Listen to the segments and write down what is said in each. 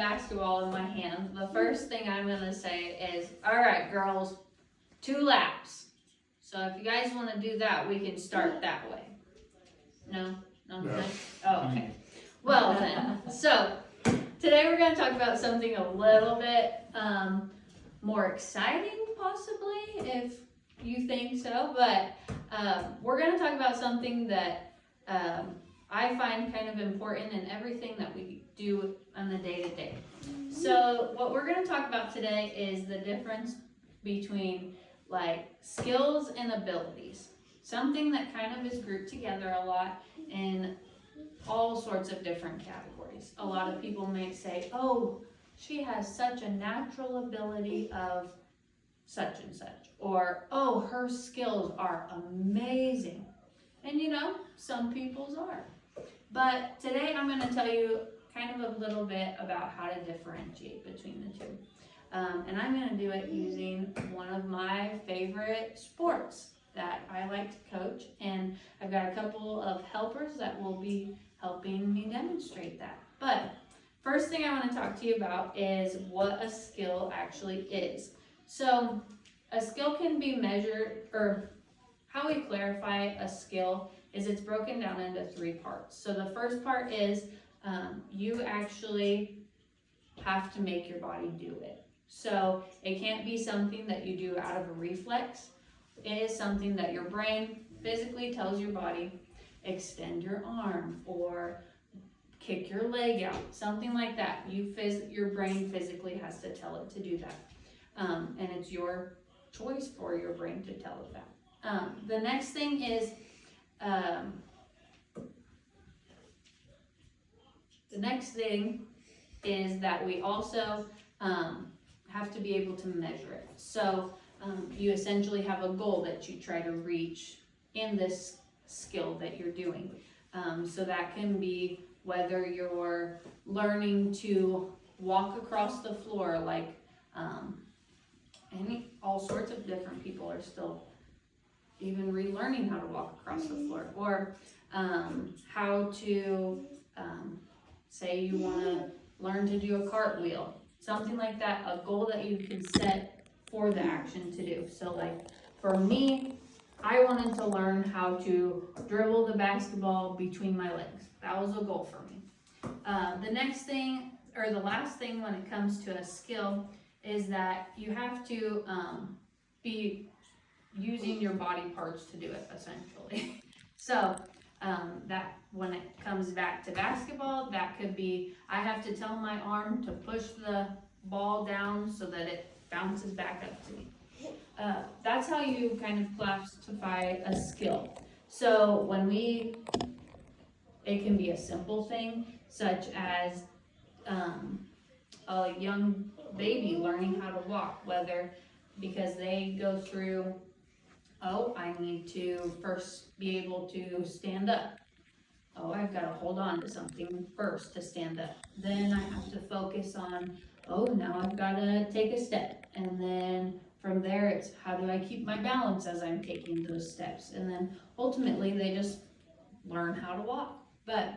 basketball in my hand, the first thing I'm going to say is, all right, girls, 2 laps. So if you guys want to do that, we can start that way. No? No? No. Oh, okay. Well then, so today we're going to talk about something a little bit more exciting, possibly, if you think so. But we're going to talk about something that I find kind of important in everything that we do on the day-to-day. So what we're going to talk about today is the difference between like skills and abilities. Something that kind of is grouped together a lot in all sorts of different categories. A lot of people may say, oh, she has such a natural ability of such and such, or oh, her skills are amazing. And you know, some people's are. But today I'm going to tell you kind of a little bit about how to differentiate between the two. And I'm going to do it using one of my favorite sports that I like to coach. And I've got a couple of helpers that will be helping me demonstrate that. But first thing I want to talk to you about is what a skill actually is. So a skill can be measured, or how we clarify a skill is it's broken down into 3 parts. So the first part is you actually have to make your body do it. So it can't be something that you do out of a reflex. It is something that your brain physically tells your body, extend your arm or kick your leg out, something like that. Your brain physically has to tell it to do that. And it's your choice for your brain to tell it that. The next thing is that we also have to be able to measure it. So you essentially have a goal that you try to reach in this skill that you're doing. So that can be whether you're learning to walk across the floor, like all sorts of different people are still even relearning how to walk across the floor, or how to say you want to learn to do a cartwheel, something like that, a goal that you can set for the action to do. So like for me, I wanted to learn how to dribble the basketball between my legs. That was a goal for me. The next thing, or the last thing when it comes to a skill, is that you have to be using your body parts to do it, essentially. So that when it comes back to basketball, that could be, I have to tell my arm to push the ball down so that it bounces back up to me. That's how you kind of classify a skill. So it can be a simple thing, such as a young baby learning how to walk, whether because they go through, oh, I need to first be able to stand up. Oh, I've got to hold on to something first to stand up. Then I have to focus on, oh, now I've got to take a step. And then from there, it's how do I keep my balance as I'm taking those steps? And then ultimately, they just learn how to walk. But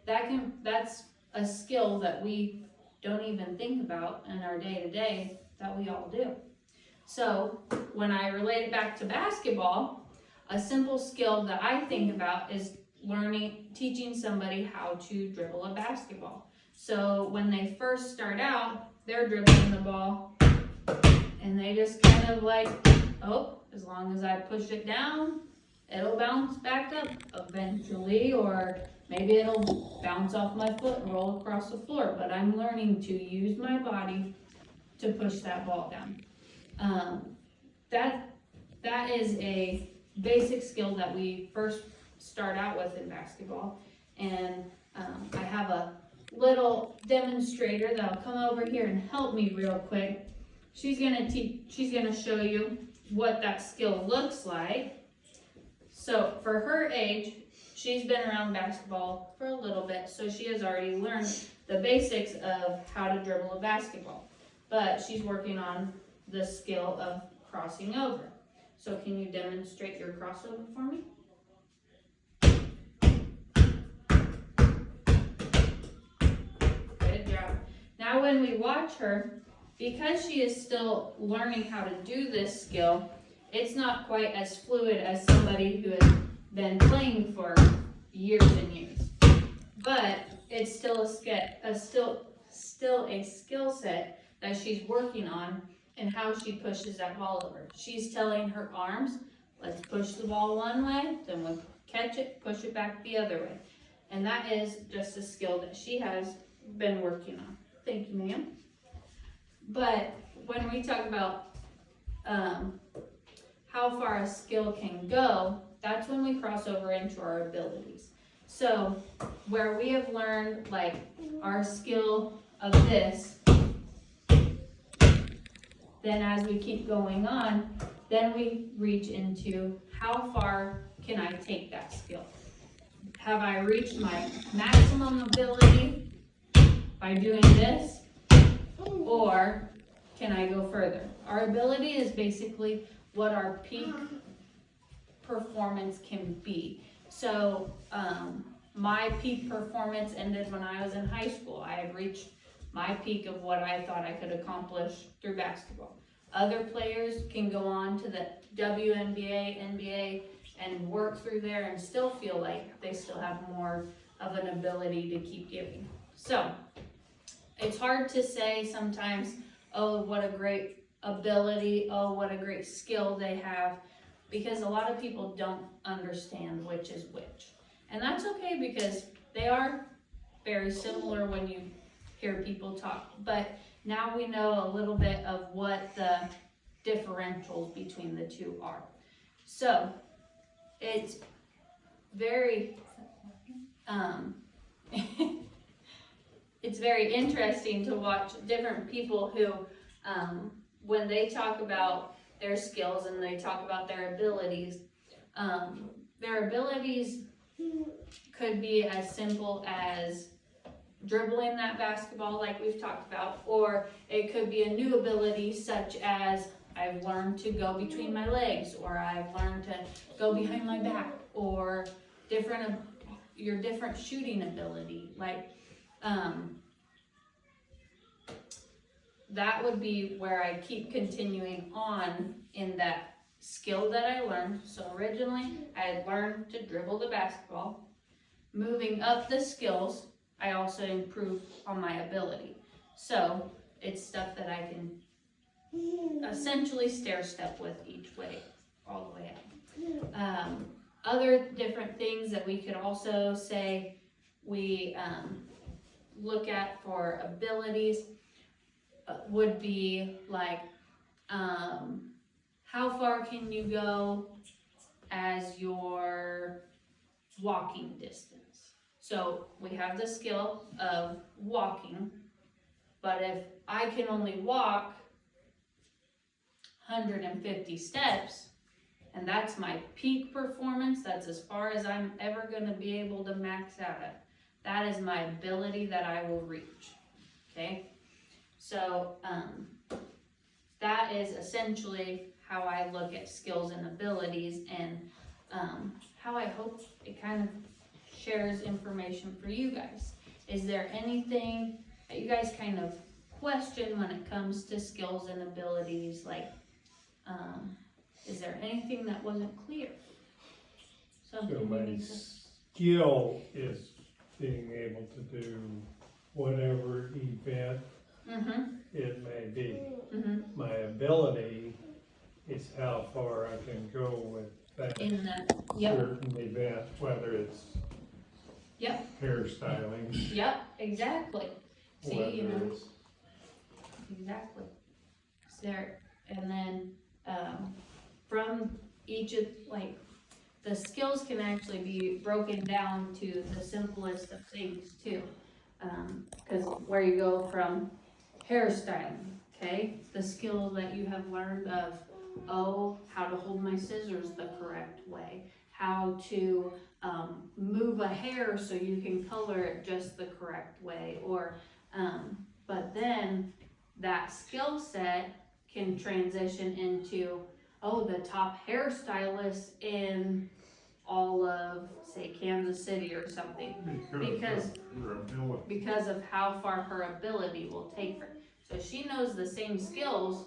that's a skill that we don't even think about in our day-to-day that we all do. So when I relate it back to basketball, a simple skill that I think about is teaching somebody how to dribble a basketball. So when they first start out, they're dribbling the ball and they just kind of like, oh, as long as I push it down, it'll bounce back up eventually, or maybe it'll bounce off my foot and roll across the floor, but I'm learning to use my body to push that ball down. That is a basic skill that we first start out with in basketball. And I have a little demonstrator that'll come over here and help me real quick. She's gonna show you what that skill looks like. So for her age, she's been around basketball for a little bit, so she has already learned the basics of how to dribble a basketball. But she's working on the skill of crossing over. So can you demonstrate your crossover for me? Good job. Now Now when we watch her, because she is still learning how to do this skill, it's not quite as fluid as somebody who has been playing for years and years. But it's still still a skill set that she's working on and how she pushes that ball over. She's telling her arms, let's push the ball one way, then we'll catch it, push it back the other way. And that is just a skill that she has been working on. Thank you, ma'am. But when we talk about how far a skill can go, that's when we cross over into our abilities. So where we have learned like our skill of this, then as we keep going on, then we reach into how far can I take that skill? Have I reached my maximum ability by doing this? Or can I go further? Our ability is basically what our peak performance can be. So my peak performance ended when I was in high school. I had reached my peak of what I thought I could accomplish through basketball. Other players can go on to the WNBA, NBA, and work through there and still feel like they still have more of an ability to keep giving. So it's hard to say sometimes, oh, what a great ability, oh, what a great skill they have, because a lot of people don't understand which is which. And that's okay, because they are very similar when you hear people talk. But now we know a little bit of what the differentials between the two are. So it's very it's very interesting to watch different people who when they talk about their skills and they talk about their abilities could be as simple as dribbling that basketball like we've talked about, or it could be a new ability such as I've learned to go between my legs, or I've learned to go behind my back, or your different shooting ability. Like that would be where I keep continuing on in that skill that I learned. So originally I had learned to dribble the basketball. Moving up the skills, I also improve on my ability. So it's stuff that I can essentially stair step with each way, all the way up. Other different things that we could also say we look at for abilities would be like how far can you go as your walking distance. So we have the skill of walking, but if I can only walk 150 steps, and that's my peak performance, that's as far as I'm ever going to be able to max out at. That is my ability that I will reach, okay? So that is essentially how I look at skills and abilities, and how I hope it kind of shares information for you guys. Is there anything that you guys kind of question when it comes to skills and abilities? Like, is there anything that wasn't clear? So my skill is being able to do whatever event it may be. My ability is how far I can go with that In the, yep, certain event, whether it's yep, hairstyling, yep, exactly. See, whether you know, it's exactly. There, and then from each of, like, the skills can actually be broken down to the simplest of things too. Because where you go from hairstyling, okay, the skill that you have learned of, oh, how to hold my scissors the correct way, how to move a hair so you can color it just the correct way, or but then that skill set can transition into, oh, the top hairstylist in all of, say, Kansas City or something, because of how far her ability will take her. So she knows the same skills,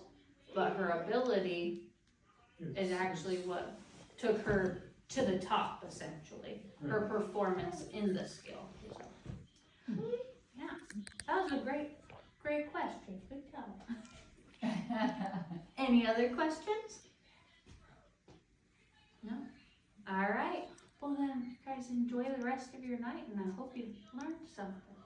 but her ability is actually what took her to the top, essentially. Her performance in the skill. So, yeah, that was a great question. Good job. Any other questions? No? All right. Well then, guys, enjoy the rest of your night, and I hope you learned something.